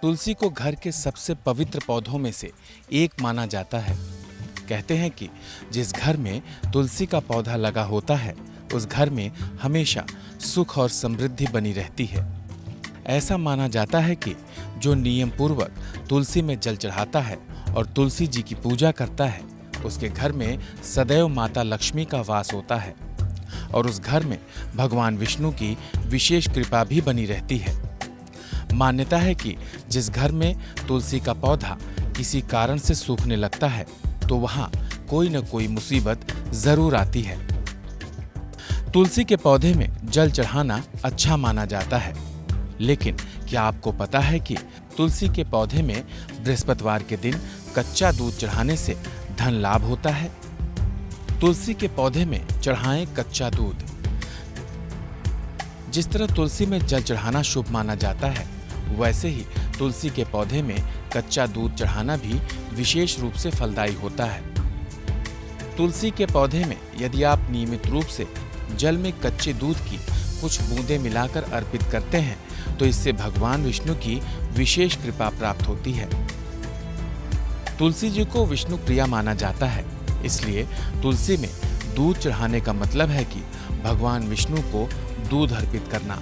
तुलसी को घर के सबसे पवित्र पौधों में से एक माना जाता है। कहते हैं कि जिस घर में तुलसी का पौधा लगा होता है उस घर में हमेशा सुख और समृद्धि बनी रहती है। ऐसा माना जाता है कि जो नियम पूर्वक तुलसी में जल चढ़ाता है और तुलसी जी की पूजा करता है उसके घर में सदैव माता लक्ष्मी का वास होता है और उस घर में भगवान विष्णु की विशेष कृपा भी बनी रहती है। मान्यता है कि जिस घर में तुलसी का पौधा किसी कारण से सूखने लगता है तो वहां कोई न कोई मुसीबत जरूर आती है। तुलसी के पौधे में जल चढ़ाना अच्छा माना जाता है, लेकिन क्या आपको पता है कि तुलसी के पौधे में बृहस्पतिवार के दिन कच्चा दूध चढ़ाने से धन लाभ होता है? तुलसी के पौधे में चढ़ाएं कच्चा दूध। जिस तरह तुलसी में जल चढ़ाना शुभ माना जाता है, वैसे ही तुलसी के पौधे में कच्चा दूध चढ़ाना भी विशेष रूप से फलदायी होता है। तुलसी के पौधे में यदि आप नियमित रूप से जल में कच्चे दूध की कुछ बूंदें मिलाकर अर्पित करते हैं तो इससे भगवान विष्णु की विशेष कृपा प्राप्त होती है। तुलसी जी को विष्णु प्रिया माना जाता है, इसलिए तुलसी में दूध चढ़ाने का मतलब है कि भगवान विष्णु को दूध अर्पित करना।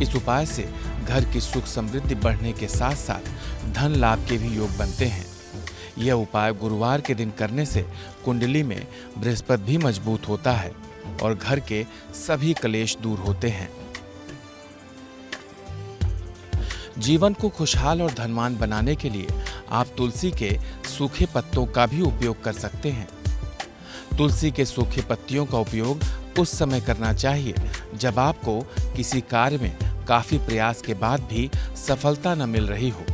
इस उपाय से घर की सुख समृद्धि बढ़ने के साथ साथ धन लाभ के भी योग बनते हैं। यह उपाय गुरुवार के दिन करने से कुंडली में बृहस्पति भी मजबूत होता है और घर के सभी कलेश दूर होते हैं। जीवन को खुशहाल और धनवान बनाने के लिए आप तुलसी के सूखे पत्तों का भी उपयोग कर सकते हैं। तुलसी के सूखे पत्तियों का उपयोग उस समय करना चाहिए जब आपको किसी कार्य में काफी प्रयास के बाद भी सफलता न मिल रही हो।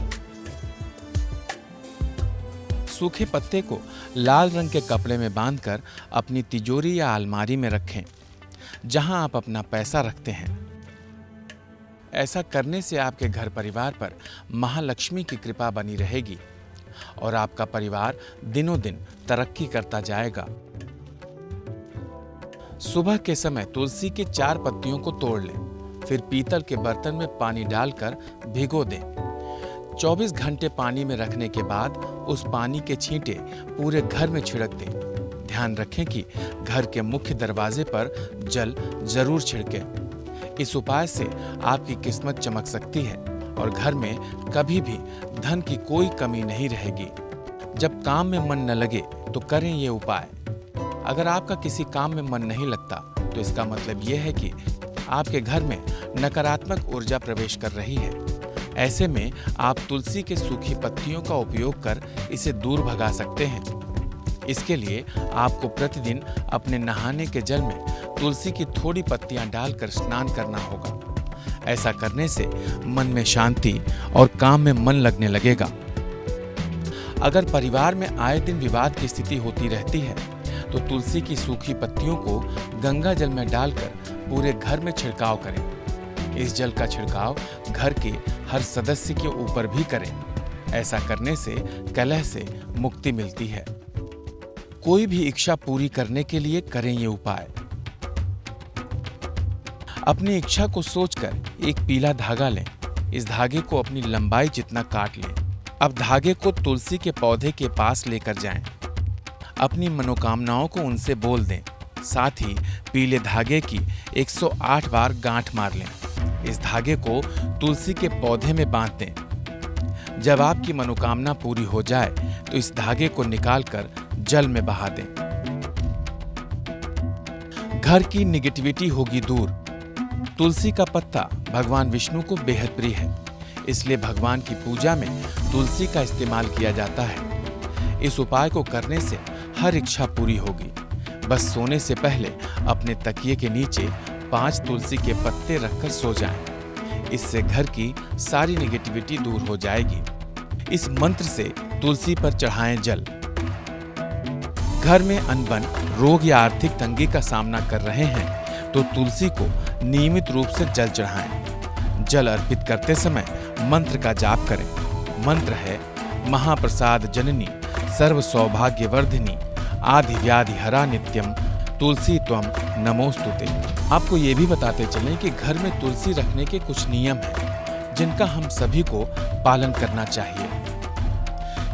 सूखे पत्ते को लाल रंग के कपड़े में बांधकर अपनी तिजोरी या अलमारी में रखें, जहां आप अपना पैसा रखते हैं। ऐसा करने से आपके घर परिवार पर महालक्ष्मी की कृपा बनी रहेगी और आपका परिवार दिनों दिन तरक्की करता जाएगा। सुबह के समय तुलसी के 4 पत्तियों को तोड़ लें, फिर पीतल के बर्तन में पानी डालकर भिगो दें। 24 घंटे पानी में रखने के बाद उस पानी के छींटे पूरे घर में छिड़क दें। ध्यान रखें कि घर के मुख्य दरवाजे पर जल जरूर छिड़कें। इस उपाय से आपकी किस्मत चमक सकती है और घर में कभी भी धन की कोई कमी नहीं रहेगी। जब काम में मन न लगे तो करें ये उपाय। अगर आपका किसी काम में मन नहीं लगता तो इसका मतलब यह है कि आपके घर में नकारात्मक ऊर्जा प्रवेश कर रही है। ऐसे में आप तुलसी के सूखी पत्तियों का उपयोग कर इसे दूर भगा सकते हैं। इसके लिए आपको प्रतिदिन अपने नहाने के जल में तुलसी की थोड़ी पत्तियां डालकर स्नान करना होगा। ऐसा करने से मन में शांति और काम में मन लगने लगेगा। अगर परिवार में आए दिन विवाद की स्थिति होती रहती है तो तुलसी की सूखी पत्तियों को गंगा जल में डालकर पूरे घर में छिड़काव करें। इस जल का छिड़काव घर के हर सदस्य के ऊपर भी करें। ऐसा करने से कलह से मुक्ति मिलती है। कोई भी इच्छा पूरी करने के लिए करें ये उपाय। अपनी इच्छा को सोचकर एक पीला धागा लें। इस धागे को अपनी लंबाई जितना काट लें। अब धागे को तुलसी के पौधे के पास लेकर जाएं। अपनी मनोकामनाओं को उनसे बोल दें। साथ ही पीले धागे की 108 बार गांठ मार लें। इस धागे को तुलसी के पौधे में बांध दें। जब आपकी मनोकामना पूरी हो जाए तो इस धागे को निकालकर जल में बहा दें। घर की निगेटिविटी होगी दूर। तुलसी का पत्ता भगवान विष्णु को बेहद प्रिय है, इसलिए भगवान की पूजा में तुलसी का इस्तेमाल किया जाता है। इस उपाय को करने से हर इच्छा पूरी होगी। बस सोने से पहले अपने तकिए के नीचे 5 तुलसी के पत्ते रखकर सो जाएं। इससे घर की सारी नेगेटिविटी दूर हो जाएगी। इस मंत्र से तुलसी पर चढ़ाएं जल। घर में अनबन, रोग या आर्थिक तंगी का सामना कर रहे हैं तो तुलसी को नियमित रूप से जल चढ़ाएं। जल अर्पित करते समय मंत्र का जाप करें। मंत्र है महाप्रसाद जननी सर्व सौभाग्यवर्धिनी आदि व्याधि हरा नित्यम तुलसी त्वम नमोस्तुते। आपको ये भी बताते चलें कि घर में तुलसी रखने के कुछ नियम हैं जिनका हम सभी को पालन करना चाहिए।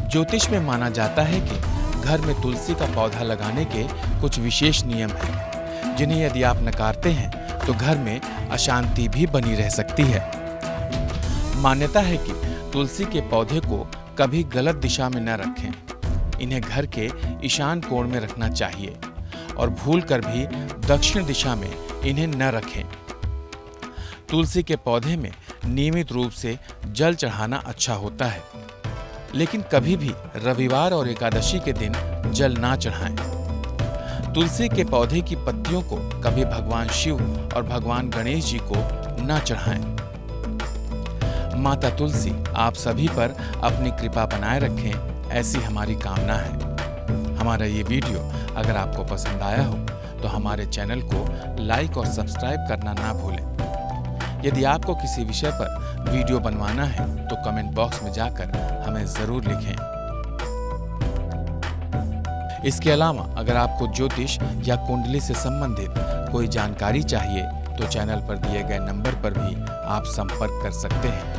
ज्योतिष में माना जाता है कि घर में तुलसी का पौधा लगाने के कुछ विशेष नियम हैं जिन्हें यदि आप नकारते हैं तो घर में अशांति भी बनी रह सकती है। मान्यता है कि तुलसी के पौधे को कभी गलत दिशा में न रखें। इन्हें घर के ईशान कोण में रखना चाहिए और भूलकर भी दक्षिण दिशा में इन्हें न रखें। तुलसी के पौधे में नियमित रूप से जल चढ़ाना अच्छा होता है, लेकिन कभी भी रविवार और एकादशी के दिन जल ना चढ़ाएं। तुलसी के पौधे की पत्तियों को कभी भगवान शिव और भगवान गणेश जी को ना चढ़ाएं। माता तुलसी आप सभी पर अपनी कृपा बनाए रखें, ऐसी हमारी कामना है। हमारा ये वीडियो अगर आपको पसंद आया हो तो हमारे चैनल को लाइक और सब्सक्राइब करना ना भूलें। यदि आपको किसी विषय पर वीडियो बनवाना है तो कमेंट बॉक्स में जाकर हमें ज़रूर लिखें। इसके अलावा अगर आपको ज्योतिष या कुंडली से संबंधित कोई जानकारी चाहिए तो चैनल पर दिए गए नंबर पर भी आप संपर्क कर सकते हैं।